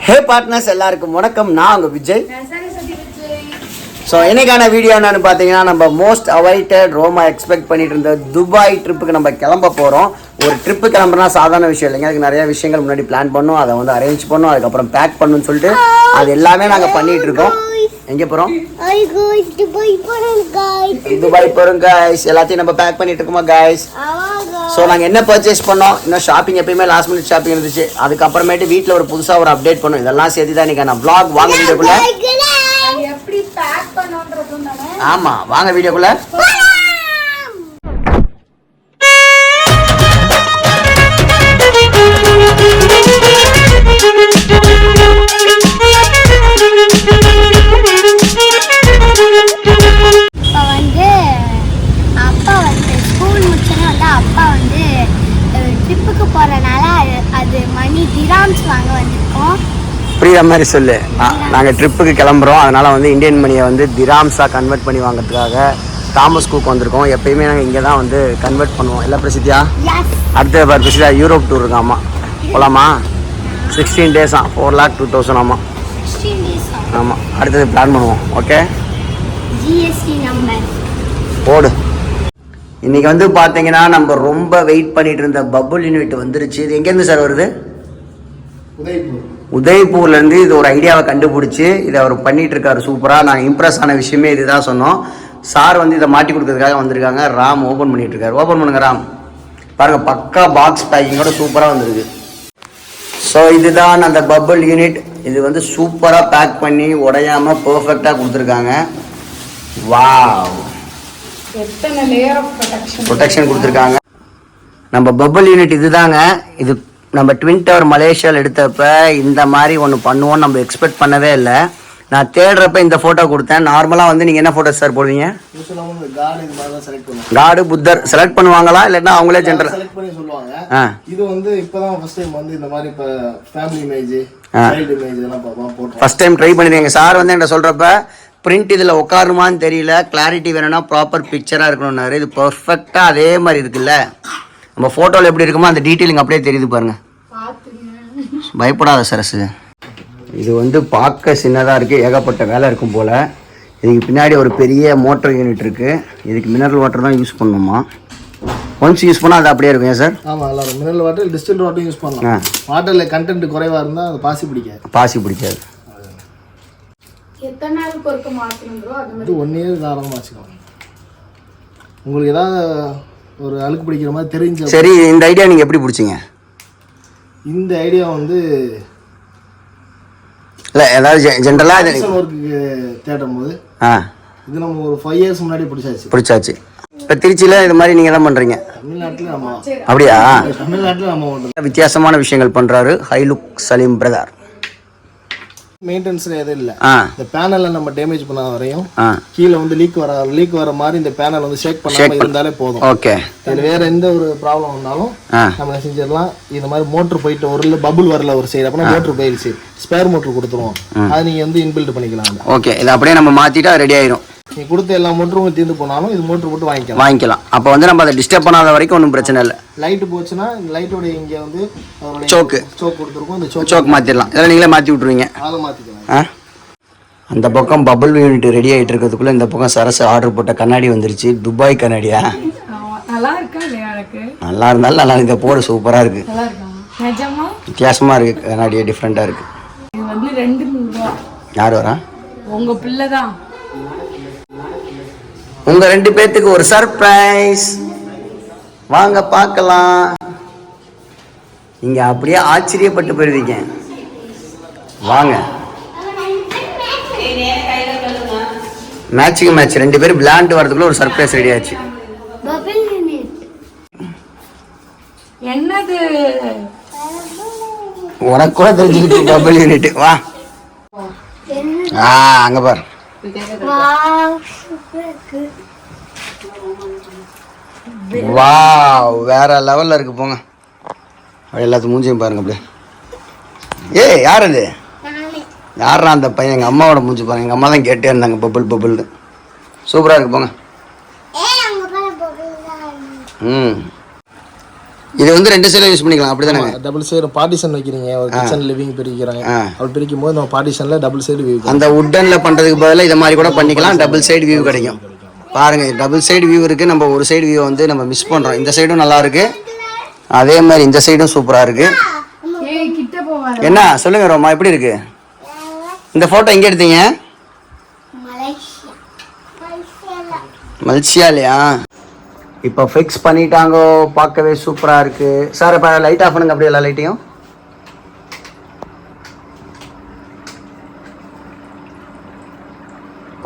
ஹே partners எல்லாருக்கும் வணக்கம். நான் உங்கள் விஜய். ஸோ இன்னைக்கான வீடியோ என்னன்னு பார்த்தீங்கன்னா, நம்ம மோஸ்ட் அவைட்டட் ரோமா எக்ஸ்பெக்ட் பண்ணிட்டு இருந்த துபாய் ட்ரிப்புக்கு நம்ம கிளம்ப போகிறோம். ஒரு ட்ரிப்பு கிளம்புனா சாதாரண விஷயம் இல்லைங்க. அதுக்கு நிறைய விஷயங்கள் முன்னாடி பிளான் பண்ணோம், அதை வந்து அரேஞ்ச் பண்ணோம், அதுக்கப்புறம் பேக் பண்ணணும்னு சொல்லிட்டு அது எல்லாமே நாங்கள் பண்ணிட்டு இருக்கோம். எங்கே போகிறோம்? துபாய் போகிறோம் கைஸ். எல்லாத்தையும் நம்ம பேக் பண்ணிட்டு இருக்கோமா கைஸ்? ஸோ நாங்கள் என்ன பர்ச்சேஸ் பண்ணோம், இன்னும் ஷாப்பிங் எப்பயுமே லாஸ்ட் மினிட் ஷாப்பிங் இருந்துச்சு. அதுக்கப்புறமேட்டு வீட்டில் ஒரு புதுசாக ஒரு அப்டேட் பண்ணோம். இதெல்லாம் சேர்த்து தான் இன்றைக்கி நான் vlog வாங்க வீடியோக்குள்ளே. ஆமாம், வாங்க வீடியோக்குள்ளே. புரியுற மாதிரி சொல்லு. நாங்கள் ட்ரிப்புக்கு கிளம்புறோம், அதனால் வந்து இந்தியன் மணியை வந்து திராம்ஸாக கன்வெர்ட் பண்ணி வாங்கிறதுக்காக தாமஸ் குக் வந்திருக்கோம். எப்பயுமே நாங்கள் இங்கே தான் வந்து கன்வெர்ட் பண்ணுவோம். இல்லை பிரசித்தியா? அடுத்த பிரசித்தியா யூரோப் டூர் இருக்கு. ஆமாம், போகலாமா? 16 days 4,02,000. ஆமாம் ஆமாம், அடுத்தது பிளான் பண்ணுவோம். ஓகே, போடு. இன்றைக்கி வந்து பார்த்தீங்கன்னா நம்ம ரொம்ப வெயிட் பண்ணிட்டு இருந்த பபுள் யூனிட் வந்துருச்சு. இது எங்கேருந்து சார் வருது? உதய்பூர்லேருந்து. இது ஒரு ஐடியாவை கண்டுபிடிச்சி இதை அவர் பண்ணிகிட்டு இருக்காரு சூப்பராக. நாங்கள் இம்ப்ரெஸ் ஆன விஷயமே இதுதான் சொன்னோம். சார் வந்து இதை மாட்டி கொடுக்கறதுக்காக வந்திருக்காங்க. ராம் ஓப்பன் பண்ணிகிட்டு இருக்காரு. ஓப்பன் பண்ணுங்க ராம். பாருங்கள், பக்கா பாக்ஸ் பேக்கிங்கோட சூப்பராக வந்துருக்கு. ஸோ இதுதான் அந்த பபுள் யூனிட். இது வந்து சூப்பராக பேக் பண்ணி உடையாமல் பர்ஃபெக்டாக கொடுத்துருக்காங்க. வாவ், ப்ரொடெக்ஷன் கொடுத்துருக்காங்க. நம்ம பபுள் யூனிட் இதுதாங்க. இது நம்ம ட்வின் டவர் மலேசியாவில் எடுத்தப்ப இந்த மாதிரி ஒன்று பண்ணுவோன்னு நம்ம எக்ஸ்பெக்ட் பண்ணவே இல்லை. நான் தேடுறப்ப இந்த ஃபோட்டோ கொடுத்தேன். நார்மலாக வந்து நீங்கள் என்ன ஃபோட்டோ சார் போடுவீங்க? காடு, புத்தர் செலக்ட் பண்ணுவாங்களா இல்லைன்னா அவங்களே ஜென்ரல் செலக்ட் பண்ணி சொல்லுவாங்க. இது வந்து இப்போதான் ஃபர்ஸ்ட் டைம் வந்து இந்த மாதிரி இப்போ ஃபேமிலி இமேஜ், சைல்ட் இமேஜ் இதெல்லாம் போட்டு ஃபர்ஸ்ட் டைம் ட்ரை பண்ணிருக்கீங்க. சார் வந்து என்கிட்ட சொல்கிறப்ப பிரிண்ட் இதில் உட்காருமான்னு தெரியல, கிளாரிட்டி வேணும்னா ப்ராப்பர் பிக்சராக இருக்கணும்னாரு. இது பர்ஃபெக்டாக அதே மாதிரி இருக்குல்ல, நம்ம ஃபோட்டோவில் எப்படி இருக்குமோ அந்த டீட்டெயிலிங் அப்படியே தெரியுது பாருங்கள். பயப்படாத சரசு. இது வந்து பார்க்க சின்னதாக இருக்குது, ஏகப்பட்ட வேலை இருக்கும் போல். இதுக்கு பின்னாடி ஒரு பெரிய மோட்டர் யூனிட் இருக்குது. இதுக்கு மினரல் வாட்டர் தான் யூஸ் பண்ணணுமா? ஒன்ஸ் யூஸ் பண்ணால் அது அப்படியே இருக்கும். ஏன் சார்? ஆமாம், எல்லாரும் mineral water, distilled water use பண்ணலாம். வாட்டரில் கண்டென்ட் குறைவாக இருந்தால் அது பாசி பிடிக்காது. எத்தனை நாளுக்கு ஒருக்க மாற்றணும் ப்ரோ? அது 1 year தாராளமாக வச்சுக்கலாம். உங்களுக்கு ஏதாவது ஒரு அழுக்கு பிடிக்கிற மாதிரி தெரிஞ்சு. சரி, இந்த ஐடியா நீங்கள் எப்படி பிடிச்சிங்க? இந்த ஐடியா வந்து இல்லை, ஏதாவது ஜென்ரலாக ஒர்க்கு தேடும் போது இது நம்ம ஒரு 5 years முன்னாடி பிடிச்சாச்சு. இப்போ திருச்சியில் இது மாதிரி நீங்கள் தான் பண்ணுறீங்க? தமிழ்நாட்டில் நம்ம அப்படியா? தமிழ்நாட்டில் நம்ம வித்தியாசமான விஷயங்கள் பண்ணுறாரு ஹைலுக் சலீம் பிரதர். மெயின்டெனன்ஸ்ல எதுவும் இல்லை. இந்த பேனலை நம்ம டேமேஜ் பண்ண வரையும் கீழே வந்து லீக் வர மாதிரி இந்த பேனல் வந்து ஷேக் பண்ணாம இருந்தாலே போதும். ஓகே, இதுல வேற எந்த ஒரு ப்ராப்ளம் வந்தாலும் நம்ம செஞ்சிடலாம். இந்த மாதிரி மோட்டர் போயிட்டு ஒரு பபுள் வரல ஒரு சைடு, அப்படின்னா மோட்டர் போயிடுச்சு, ஸ்பேர் மோட்டர் கொடுத்துருவோம். அதை நீங்க வந்து இன்பில்ட் பண்ணிக்கலாம். ஓகே, இதை அப்படியே நம்ம மாத்திட்டா ரெடி ஆயிரும். நீ கொடுத்த எல்லா மோட்டரும் தீர்ந்து போனாலும் இது மோட்டர் போட்டு வாங்கிக்கலாம். அப்போ வந்து நம்ம அதை டிஸ்டர்ப் பண்ணாத வரைக்கும் ஒன்றும் பிரச்சனை இல்லை. லைட்டு போச்சுன்னா லைட்டோட இங்கே வந்து சோக்கு கொடுத்துருக்கோம், அந்த சோக் மாற்றிடலாம். இதெல்லாம் நீங்களே மாற்றி விட்ருவீங்க. அதை மாற்றிக்கலாம். அந்த பக்கம் பபுள் யூனிட் ரெடி ஆகிட்டு இருக்கிறதுக்குள்ளே இந்த பக்கம் சரசு ஆர்டர் போட்ட கண்ணாடி வந்துருச்சு. துபாய் கண்ணாடியா? நல்லா இருந்தாலும் நல்லா இந்த போடு சூப்பராக இருக்கு, வித்தியாசமாக இருக்கு, கண்ணாடியே டிஃப்ரெண்ட்டாக இருக்கு. யார் வரா? உங்கள் பிள்ளை தான். உங்க 2 பேத்துக்கு ஒரு சர்ப்ரைஸ். வாங்க பார்க்கலாம். நீங்க அப்படியே ஆச்சரியப்பட்டு போயிருவீங்க. வாங்க. மேட்சிங் மேட்ச் 2 பேரும் விளையாண்டு வரதுக்குள்ள ஒரு சர்ப்ரைஸ் ரெடி ஆச்சு. என்னது உனக்கு கூட தெரிஞ்சுக்கிட்டு பபுள் யூனிட். வா, அங்க பாரு. வாவ், வேற லெவல்ல இருக்கு. போங்க, எல்லாத்துக்கும் மூஞ்சியும் பாருங்க அப்படியே. ஏய், யார் அது? யாரா அந்த பையன்? எங்கள் அம்மாவோட மூஞ்சி பாருங்க. எங்கள் அம்மா தான் கேட்டே இருந்தாங்க பபுள்னு. சூப்பராக இருக்கு, போங்க. இது வந்து 2 சைடுல யூஸ் பண்ணிக்கலாம் அப்படிதானே? டபுள் சைடு பார்ட்டிஷன் வைக்கிறீங்க, ஒரு கிச்சன் லிவிங் பிரிக்கிறாங்க, அப்படி பிரிக்கும் போது நம்ம பார்ட்டிஷன்ல டபுள் சைடு வியூ, அந்த வுட்டன்ல பண்றதுக்கு பதிலா இத மாதிரி கூட பண்ணிக்கலாம், டபுள் சைடு வியூ கிடைக்கும். பாருங்க டபுள் சைடு வியூ இருக்கு. நம்ம ஒரு சைடு வியூ வந்து நம்ம மிஸ் பண்றோம். இந்த சைடும் நல்லா இருக்கு, அதே மாதிரி இந்த சைடும் சூப்பரா இருக்கு. என்ன சொல்லுங்க ரோமா, எப்படி இருக்கு இந்த போட்டோ? எங்க எடுத்தீங்க? மலேசியாலயா? இப்போ ஃபிக்ஸ் பண்ணிட்டாங்க, பார்க்கவே சூப்பரா இருக்கு. சார் இப்போ லைட் ஆஃப் பண்ணுங்க, அப்படியே எல்லா லைட்டையும்.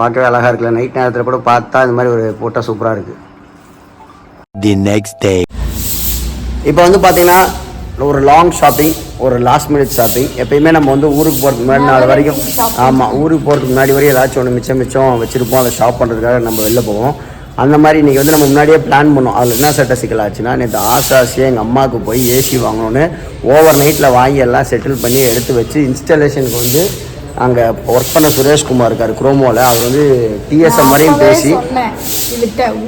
பார்க்கவே அழகா இருக்குல்ல, நைட் நேரத்தில் கூட பார்த்தா இந்த மாதிரி ஒரு போட்டோ சூப்பரா இருக்கு. தி நெக்ஸ்ட் டே இப்போ வந்து பார்த்தீங்கன்னா ஒரு லாங் ஷாப்பிங், ஒரு லாஸ்ட் மினிட் ஷாப்பிங். எப்பயுமே நம்ம வந்து ஊருக்கு போகிறதுக்கு முன்னாடி நாள் வரைக்கும், ஆமாம், ஊருக்கு போகிறதுக்கு முன்னாடி வரையும் ஏதாச்சும் ஒன்று மிச்சம் வச்சுருப்போம், அதை ஷாப் பண்ணுறதுக்காக நம்ம வெளில போவோம். அந்த மாதிரி இன்றைக்கி வந்து நம்ம முன்னாடியே பிளான் பண்ணோம். அதில் என்ன சட்ட சிக்கல் ஆச்சுன்னா, நேற்று ஆசாசியாக எங்கள் அம்மாவுக்கு போய் ஏசி வாங்கணுன்னு ஓவர் நைட்டில் வாங்கி எல்லாம் செட்டில் பண்ணி எடுத்து வச்சு இன்ஸ்டாலேஷனுக்கு வந்து அங்கே ஒர்க் பண்ண சுரேஷ்குமார் இருக்கார் குரோமோவில், அவர் வந்து டிஎஸ்எம் வரையும் பேசி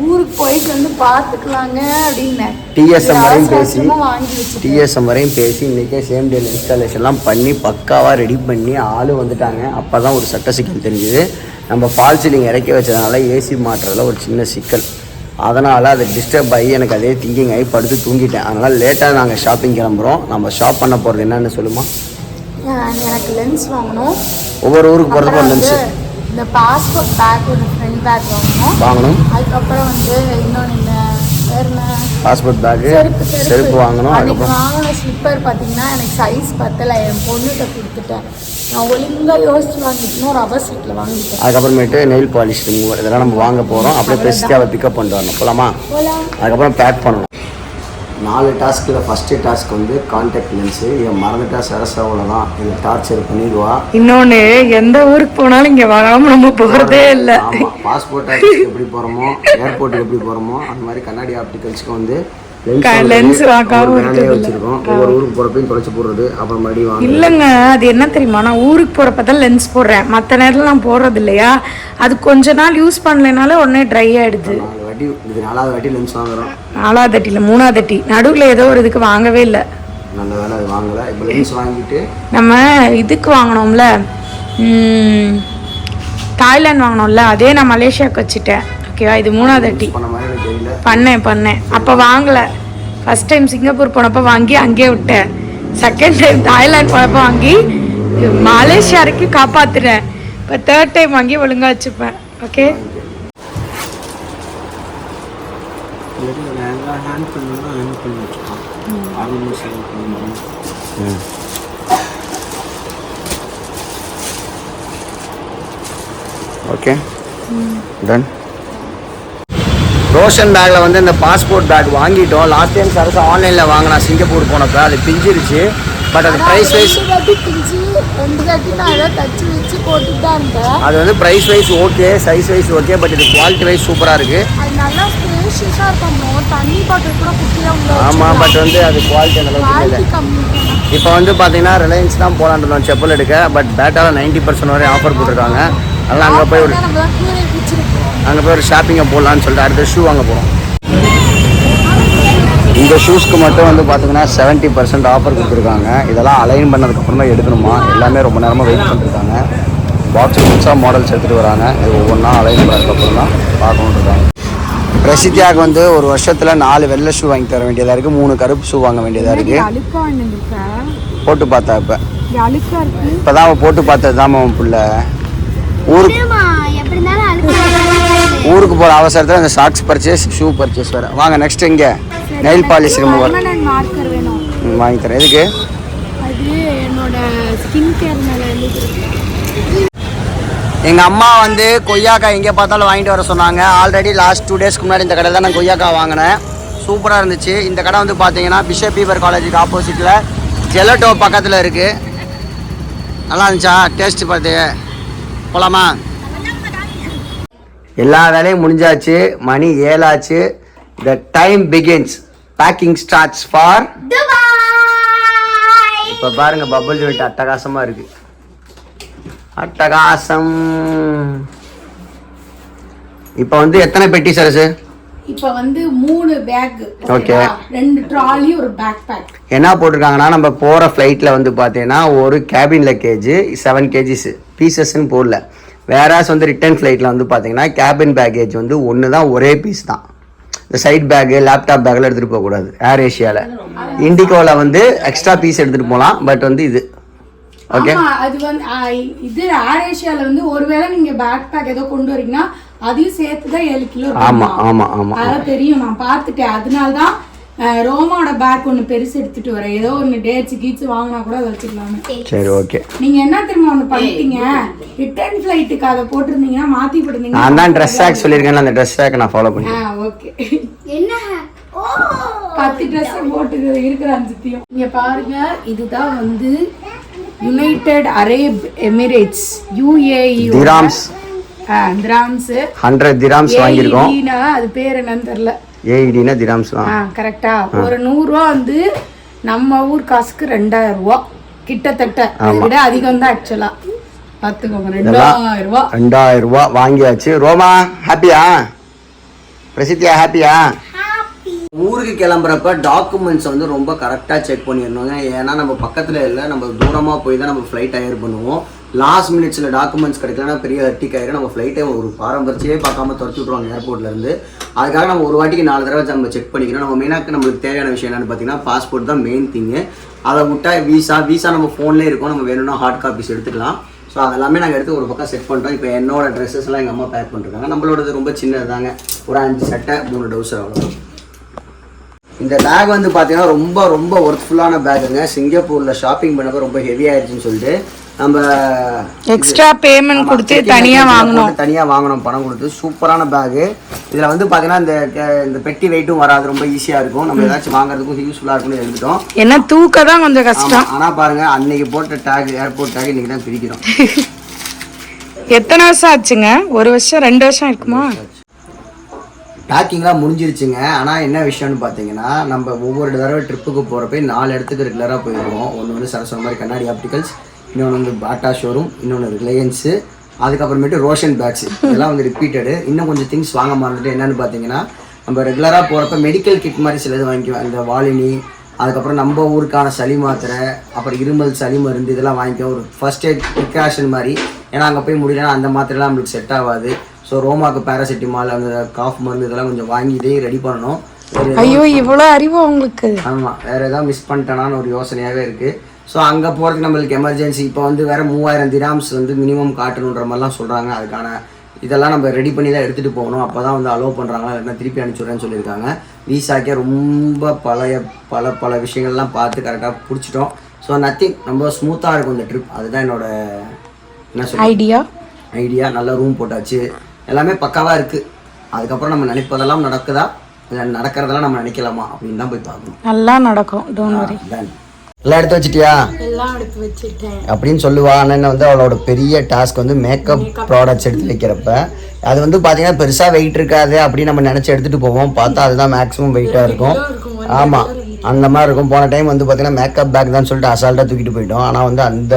ஊருக்கு போயிட்டு வந்து பார்த்துக்கலாங்க அப்படின்னு டிஎஸ்எம் வரையும் பேசி இன்றைக்கே சேம் டேல இன்ஸ்டாலேஷன்லாம் பண்ணி பக்காவாக ரெடி பண்ணி ஆள் வந்துட்டாங்க. அப்போ தான் ஒரு சட்ட சிக்கல் தெரிஞ்சுது. நம்ம ஃபால் சீலிங் இறக்கி வச்சதுனால ஏசி மாட்டுறதுல ஒரு சின்ன சிக்கல், அதனால் அது டிஸ்டர்ப் ஆகி எனக்கு அதே திங்கிங் ஆகி படுத்து தூங்கிட்டேன். அதனால் லேட்டாக நாங்கள் ஷாப்பிங் கிளம்புறோம். நம்ம ஷாப் பண்ண போகிறது என்னன்னு சொல்லுமா? எனக்கு லென்ஸ் வாங்கணும். ஒவ்வொரு ஊருக்கு போகிறதுக்கு ஒரு லென்ஸ், இந்த பாஸ்போர்ட் பேக், ஒரு ஃப்ரண்ட் பேக் வாங்கணும். அதுக்கப்புறம் வந்து இன்னொன்று இந்த பாஸ்போர்ட் பேக்கு, செருப்பு வாங்கணும். அதுக்கப்புறம் வாங்கின ஸ்லிப்பர் பார்த்தீங்கன்னா எனக்கு சைஸ் பத்தலை, என் பொண்ணுகிட்ட கொடுத்துட்டேன். நான் ஒழுங்காக யோசிச்சு வாங்கிட்டேன், ஒரு அவசரத்தில் வாங்கிட்டேன். அதுக்கப்புறமேட்டு நெயில் பாலிஷ் ரிமூவர் இதெல்லாம் நம்ம வாங்க போகிறோம். அப்படியே பெஸ்ட்டாக பிக்கப் பண்ணிட்டு வரணும். போகலாமா? அதுக்கப்புறம் பேக் பண்ணணும். 4 டாஸ்கில் ஃபஸ்ட்டு டாஸ்க் வந்து கான்டாக்ட் லென்ஸு. இதை மறந்துட்டா சரசாவில் தான் இதை டார்ச்சர் பண்ணிடுவா. இன்னொன்று, எந்த ஊருக்கு போனாலும் இங்கே வராமல் நம்ம போகிறதே இல்லை. ஆமாம், பாஸ்போர்ட் ஆஃபீஸ்க்கு எப்படி போகிறோமோ, ஏர்போர்ட்டுக்கு எப்படி போகிறோமோ, அந்த மாதிரி கண்ணாடி ஆப்டிகல்ஸ்க்கு வந்து லென்ஸ் வச்சிருக்கோம். ஒவ்வொரு ஊருக்கு போகிறப்பையும் தொலைச்சி போடுறது, அப்புறம் மறுபடியும் வாங்க. இல்லைங்க, அது என்ன தெரியுமா, நான் ஊருக்கு போகிறப்ப தான் லென்ஸ் போடுறேன், மற்ற நேரத்தில் நான் போடுறது இல்லையா. அது கொஞ்ச நாள் யூஸ் பண்ணலைனால உடனே ட்ரை ஆகிடுது. இது 4வது வாட்டி லென்ஸ் வாங்குறோம். 4வது வாட்டி இல்லை, 3வது வாட்டி. நடுவில் ஏதோ ஒரு இதுக்கு வாங்கவே இல்லை. நல்ல வேலை அது வாங்கலை. இப்போ லென்ஸ் வாங்கிட்டு நம்ம இதுக்கு வாங்கினோம்ல, தாய்லாந்து வாங்கினோம்ல, அதே நான் மலேசியாவுக்கு வச்சுட்டேன். ஓகேவா? இது 3வது வாட்டி பண்ணேன். அப்போ வாங்கலை. ஃபஸ்ட் டைம் சிங்கப்பூர் போனப்போ வாங்கி அங்கேயே விட்டேன். செகண்ட் டைம் தாய்லாந்து போனப்போ வாங்கி மலேசியா வரைக்கும் காப்பாற்றுறேன். இப்போ 3rd டைம் வாங்கி ஒழுங்காக வச்சுப்பேன். Okay, okay done. ரோஷன் பேக்கில் வந்து இந்த பாஸ்போர்ட் பேக் வாங்கிட்டோம். லாஸ்ட் டைம் சரசு ஆன்லைனில் வாங்கினா சிங்கப்பூர் போனப்போ அது பிஞ்சிருச்சு. பட் அது ப்ரைஸ் வைஸ் அது வந்து price wise okay, size wise okay, but இது குவாலிட்டி வைஸ் சூப்பராக இருக்குது. ஆமாம், பட் வந்து அது குவாலிட்டி அளவுக்கு இல்லை. இப்போ வந்து பார்த்தீங்கன்னா ரிலையன்ஸ் தான் போகலான்னு இருந்தோம் செப்பல் எடுக்க. பட் பேட்டாவில் 90% வரை ஆஃபர் போட்டிருக்காங்க. அதனால் அங்கே போய் ஒரு ஷாப்பிங்கை போடலான்னு சொல்லிட்டு அடுத்த ஷூ வாங்க போகிறோம். இந்த ஷூஸ்க்கு மட்டும் வந்து பார்த்தீங்கன்னா 70% ஆஃபர் கொடுத்துருக்காங்க. இதெல்லாம் அலைன் பண்ணதுக்கப்புறம் தான் எடுக்கணுமா. எல்லாமே ரொம்ப நேரமாக வெயிட் பண்ணிருக்காங்க. பாக்ஸாக மாடல்ஸ் எடுத்துகிட்டு வராங்க. இது ஒவ்வொன்றா அலைன் பண்ணதுக்கப்புறம் தான் பார்க்கணுன்னு இருக்காங்க. பிரசித்தியாக வந்து ஒரு வருஷத்தில் 4 வெள்ளை ஷூ வாங்கி தர வேண்டியதாக இருக்குது, 3 கருப்பு ஷூ வாங்க வேண்டியதாக இருக்குது. போட்டு பார்த்தா இப்போ தான் அவன் போட்டு பார்த்தது தான் அவன் பிள்ளை. ஊருக்கு போகிற அவசரத்தில் அந்த சாக்ஸ் பர்ச்சேஸ், ஷூ பர்ச்சேஸ் வேறு. வாங்க நெக்ஸ்ட் இங்கே நெயில் பாலிஷ் ரிமூவர் வாங்கி தரேன். எதுக்கு? எங்கள் அம்மா வந்து கொய்யாக்காய் எங்கே பார்த்தாலும் வாங்கிட்டு வர சொன்னாங்க. ஆல்ரெடி லாஸ்ட் 2 டேஸ்க்கு முன்னாடி இந்த கடை தான் நான் கொய்யாக்காய் வாங்கினேன். சூப்பராக இருந்துச்சு. இந்த கடை வந்து பார்த்தீங்கன்னா பிஷப் பீவர் காலேஜுக்கு ஆப்போசிட்டில் ஜெலட்டோ பக்கத்தில் இருக்குது. நல்லா இருந்துச்சா? டேஸ்ட்டு பார்த்து போகலாமா? எல்லா வேலையும் முடிஞ்சாச்சு. மணி 7 ஆச்சு. The time begins. Packing starts for Dubai. இப்போ பாருங்க பபுள் ஜூட் அட்டகாசமாக இருக்கு. அட்டகாசம். இப்போ வந்து எத்தனை பெட்டி சரசு? இப்போ வந்து 3 பேக், ஓகே, 2 ட்ராலி, ஒரு பேக் பேக். என்ன போட்டிருக்காங்கன்னா நம்ம போகிற ஃப்ளைட்டில் வந்து பார்த்தீங்கன்னா ஒரு கேபின் லக்கேஜ் 7 kgs பீசஸ்ன்னு போடல. வேறாஸ் வந்து ரிட்டர்ன் ஃப்ளைட்டில் வந்து பார்த்தீங்கன்னா கேபின் பேக்கேஜ் வந்து ஒன்று தான், ஒரே பீஸ் தான். இந்த சைட் பேக்கு லேப்டாப் பேக்கில் எடுத்துகிட்டு போகக்கூடாது. ஏர் ஏஷியாவில். இண்டிகோவில் வந்து எக்ஸ்ட்ரா பீஸ் எடுத்துகிட்டு போகலாம். பட் வந்து இது ஓகே, அது வந்து இது ஏர் ஏஷியாவில் வந்து ஒருவேளை நீங்கள் பேக் பேக் ஏதோ கொண்டு வரீங்கன்னா அதையும் சேர்த்து தான் 7 கிலோ. ஆமாம் ஆமாம் ஆமாம், அதான் தெரியும், நான் பார்த்துட்டேன். அதனால தான் ரோமாவோட பேக் ஒன்று பெருசு எடுத்துட்டு வரேன். ஏதோ ஒன்று டேட்ஸ் கீட்ஸ் வாங்கினா கூட அதை வச்சுக்கலாமே. சரி ஓகே. நீங்க என்ன தெரியுமா ஒன்று பண்ணிட்டீங்க, ரிட்டர்ன் ஃப்ளைட்டுக்கு அதை போட்டிருந்தீங்கன்னா மாற்றி போட்டிருந்தீங்க. நான் தான் ட்ரெஸ் ஹேக் சொல்லியிருக்கேன், அந்த ட்ரெஸ் ஹேக் நான் ஃபாலோ பண்ணேன். ஓகே, என்ன 10 ட்ரெஸ் போட்டு இருக்கிற 5 இங்க பாருங்க. இதுதான் வந்து United Arab Emirates UAE grams. 100 grams வாங்கியிருக்கோம். அது பேர் என்னன்னு தெரியல. ஏஇடினா திராம்ஸ் தான். கரெக்டா. ஒரு 100 ரூபா வந்து நம்ம ஊர் காசுக்கு 2000 ரூபா கிட்டத்தட்ட. அதை விட அதிகம் தான் ஆக்சுவலா. பார்த்துக்கோங்க, 2000 ரூபா. 2000 ரூபா வாங்கியாச்சு. ரோமா ஹாப்பியா? பிரசித்தியா ஹாப்பியா? ஊருக்கு கிளம்புறப்ப டாக்குமெண்ட்ஸ் வந்து ரொம்ப கரெக்டாக செக் பண்ணிடணுங்க. ஏன்னா நம்ம பக்கத்தில் இல்லை, நம்ம தூரமாக போய் தான் நம்ம ஃப்ளைட் ஹையர் பண்ணுவோம். லாஸ்ட் மினிட்ஸில் டாக்குமெண்ட்ஸ் கிடைக்கலன்னா பெரிய ஹர்ட்டிக் ஆயிரும். நம்ம ஃப்ளைட்டை ஒரு பாரம்பரியே பார்க்காம துரத்தி விட்ருவாங்க ஏர்போர்ட்லேருந்து. அதுக்காக நம்ம ஒரு வாட்டிக்கு 4 தடவை நம்ம செக் பண்ணிக்கணும். நம்ம மெயினாக நம்மளுக்கு தேவையான விஷயம் என்னென்னு பார்த்தீங்கன்னா பாஸ்போர்ட் தான் மெயின் திங்கு. அதை விட்டால் வீசா நம்ம ஃபோன்லேயே இருக்கும். நம்ம வேணும்னா ஹார்ட் காப்பீஸ் எடுத்துக்கலாம். ஸோ அதெல்லாமே நாங்கள் எடுத்து ஒரு பக்கம் செட் பண்ணுறோம். இப்போ என்னோட ட்ரெஸ்ஸஸ்லாம் எங்கள் அம்மா பேக் பண்ணிருக்காங்க. நம்மளோடது ரொம்ப சின்னது தாங்க, ஒரு 5 சட்டை 3 டவுசர் அவ்வளோ. இந்த பேக் வந்து பார்த்தீங்கன்னா ரொம்ப ரொம்ப ஒர்த்ஃபுல்லான பேக்குங்க. சிங்கப்பூரில் ஷாப்பிங் பண்ணப்போ ரொம்ப ஹெவி ஆயிடுச்சுன்னு சொல்லிட்டு நம்ம எக்ஸ்ட்ரா பேமெண்ட் கொடுத்து தனியாக வாங்கணும் பணம் கொடுத்து. சூப்பரான பேகு. இதில் வந்து பார்த்தீங்கன்னா இந்த பெட்டி வெயிட்டும் வராது, ரொம்ப ஈஸியாக இருக்கும். நம்ம ஏதாச்சும் வாங்குறதுக்கும் யூஸ்ஃபுல்லாக இருக்கும்னு எடுத்துட்டோம். ஏன்னா தூக்க தான் கொஞ்சம் கஷ்டம். ஆனால் பாருங்க, அன்னைக்கு போட்ட டேக் ஏர்போர்ட் டேக் இன்னைக்கு தான் பிரிக்கிறோம். எத்தனை வருஷம் ஆச்சுங்க? 1 வருஷம் 2 வருஷம் இருக்குமா? பேக்கிங்லாம் முடிஞ்சிருச்சுங்க. ஆனால் என்ன விஷயம்னு பார்த்தீங்கன்னா, நம்ம ஒவ்வொரு தடவை ட்ரிப்புக்கு போகிறப்ப 4 இடத்துக்கு ரெகுலராக போயிடுவோம். ஒன்று வந்து சரஸ்வரம் மாதிரி கண்ணாடி ஆப்டிகல்ஸ், இன்னொன்று வந்து பாட்டா ஷோரூம், இன்னொன்று ரிலையன்ஸு, அதுக்கப்புறமேட்டு ரோஷன் பேக்ஸ். இதெல்லாம் வந்து ரிப்பீட்டடு. இன்னும் கொஞ்சம் திங்ஸ் வாங்க மறந்துட்டு என்னென்னு பார்த்தீங்கன்னா, நம்ம ரெகுலராக போகிறப்ப மெடிக்கல் கிட் மாதிரி சிலது வாங்கிக்குவோம். இந்த வாலினி, அதுக்கப்புறம் நம்ம ஊருக்கான சளி மாத்திரை, அப்புறம் இருமல் சளி மருந்து, இதெல்லாம் வாங்கிக்குவோம். ஒரு ஃபர்ஸ்ட் எய்ட் ப்ரிகாஷன் மாதிரி. ஏன்னா அங்கே போய் முடியலன்னா அந்த மாத்திரைலாம் நம்மளுக்கு செட் ஆகாது. ஸோ ரோமாவுக்கு பேராசிட்டமால், அந்த காஃப் மருந்து இதெல்லாம் கொஞ்சம் வாங்கி இதையும் ரெடி பண்ணணும். ஐயோ, இவ்வளோ அறிவு உங்களுக்கு. ஆமாம், வேறு எதாவது மிஸ் பண்ணிட்டேனான்னு ஒரு யோசனையாகவே இருக்குது. ஸோ அங்கே போகிறதுக்கு நம்மளுக்கு எமர்ஜென்சி இப்போ வந்து வேறு 3000 திராம்ஸ் வந்து மினிமம் காட்டணுன்ற மாதிரிலாம் சொல்கிறாங்க. அதுக்கான இதெல்லாம் நம்ம ரெடி பண்ணி தான் எடுத்துகிட்டு போகணும். அப்போ தான் வந்து அலோவ் பண்ணுறாங்களா, இல்லைன்னா திருப்பி அனுப்பிச்சுட்றேன்னு சொல்லியிருக்காங்க. விசாக்கே ரொம்ப பல விஷயங்கள்லாம் பார்த்து கரெக்டாக பிடிச்சிட்டோம். ஸோ நத்திங், ரொம்ப ஸ்மூத்தாக இருக்கும் இந்த ட்ரிப். அதுதான் என்னோட என்ன சொல்ல ஐடியா. நல்ல ரூம் போட்டாச்சு, எல்லாமே பக்காவாக இருக்குது. அதுக்கப்புறம் நம்ம நினைப்பதெல்லாம் நடக்குதா, இல்லை நடக்கிறதெல்லாம் நம்ம நினைக்கலாமா அப்படின்னு தான் போய் பார்க்கணும். நல்லா நடக்கும், டோன்ட் வரி. எல்லாம் எடுத்து வச்சிட்டியா? எல்லாம் எடுத்து வச்சிட்டேன் அப்படின்னு சொல்லுவா. அண்ணன் வந்து அவளோட பெரிய டாஸ்க் வந்து மேக்கப் ப்ராடக்ட்ஸ் எடுத்து வைக்கிறப்ப அது வந்து பார்த்தீங்கன்னா பெருசாக வெயிட் இருக்காது அப்படின்னு நம்ம நினச்சி எடுத்துகிட்டு போவோம். பார்த்தா அதுதான் மேக்ஸிமம் வெயிட்டாக இருக்கும். ஆமாம், அந்த மாதிரி இருக்கும். போன டைம் வந்து பார்த்தீங்கன்னா மேக்கப் பேக் தான் சொல்லிட்டு அசால்ட்டாக தூக்கிட்டு போயிட்டோம். ஆனால் வந்து அந்த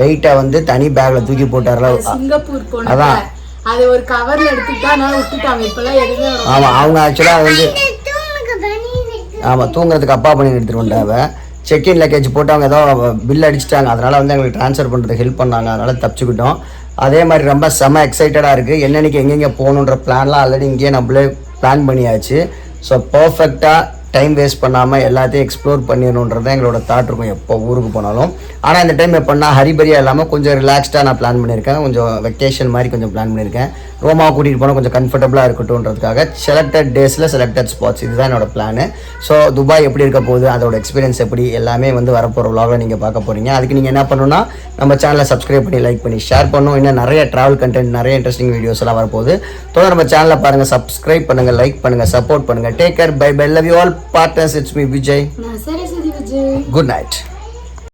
வெயிட்டை வந்து தனி பேக்கில் தூக்கி போட்டார்ல, சிங்கப்பூர் அதான் அது ஒரு கவர்ல எடுத்துட்டா நான் விட்டுட்டாங்க. இப்பெல்லாம் எதுவுமே ஆமாம், அவங்க ஆக்சுவலாக வந்து ஆமாம் தூங்குறதுக்கு அப்பா பண்ணி எடுத்துகிட்டு வந்தாங்க. செக்இன் லக்கேஜ் போட்டு அவங்க ஏதோ பில் அடிச்சிட்டாங்க. அதனால் வந்து எங்களுக்கு ட்ரான்ஸ்ஃபர் பண்ணுறதுக்கு ஹெல்ப் பண்ணாங்க. அதனால் தப்பிச்சுக்கிட்டோம். அதே மாதிரி ரொம்ப செம்ம எக்ஸைட்டடாக இருக்குது. என்னென்னைக்கு எங்கெங்கே போகணுன்ற பிளான்லாம் ஆல்ரெடி இங்கேயே நம்மளே பிளான் பண்ணியாச்சு. ஸோ பர்ஃபெக்டாக டைம் வேஸ்ட் பண்ணாமல் எல்லாத்தையும் எக்ஸ்ப்ளோர் பண்ணிடணுன்றது தான் எங்களோட தாட் இருக்கும் எப்போ ஊருக்கு போனாலும். ஆனால் இந்த டைம் எப்படின்னா ஹரிபரியாக இல்லாமல் கொஞ்சம் ரிலாக்ஸ்டாக நான் பிளான் பண்ணியிருக்கேன். கொஞ்சம் வெக்கேஷன் மாதிரி கொஞ்சம் பிளான் பண்ணியிருக்கேன். ரோமாவை கூட்டிகிட்டு போனால் கொஞ்சம் கம்ஃபர்டபுளாக இருக்கட்டும்ன்றதுக்காக செலக்டட் டேஸில் செலக்டட் ஸ்பாட்ஸ், இதுதான் என்னோட பிளானு. ஸோ துபாய் எப்படி இருக்க போகுது, அதோட எக்ஸ்பீரியன்ஸ் எப்படி, எல்லாமே வந்து வரப்போகிற vlogல நீங்கள் பார்க்க போகிறீங்க. அதுக்கு நீங்கள் என்ன பண்ணணும்னா நம்ம சேனலை சப்ஸ்கிரைப் பண்ணி லைக் பண்ணி ஷேர் பண்ணணும். இன்னும் நிறைய ட்ராவல் கண்டென்ட், நிறைய இன்ட்ரெஸ்டிங் வீடியோஸ் எல்லாம் வரப்போகுது. தொடர்ந்து நம்ம சேனலை பாருங்கள், சப்ஸ்கிரைப் பண்ணுங்கள், லைக் பண்ணுங்கள், சப்போர்ட் பண்ணுங்கள். Take care, bye bye, love you all partners. It's me Vijay. சரி Vijay. Good night.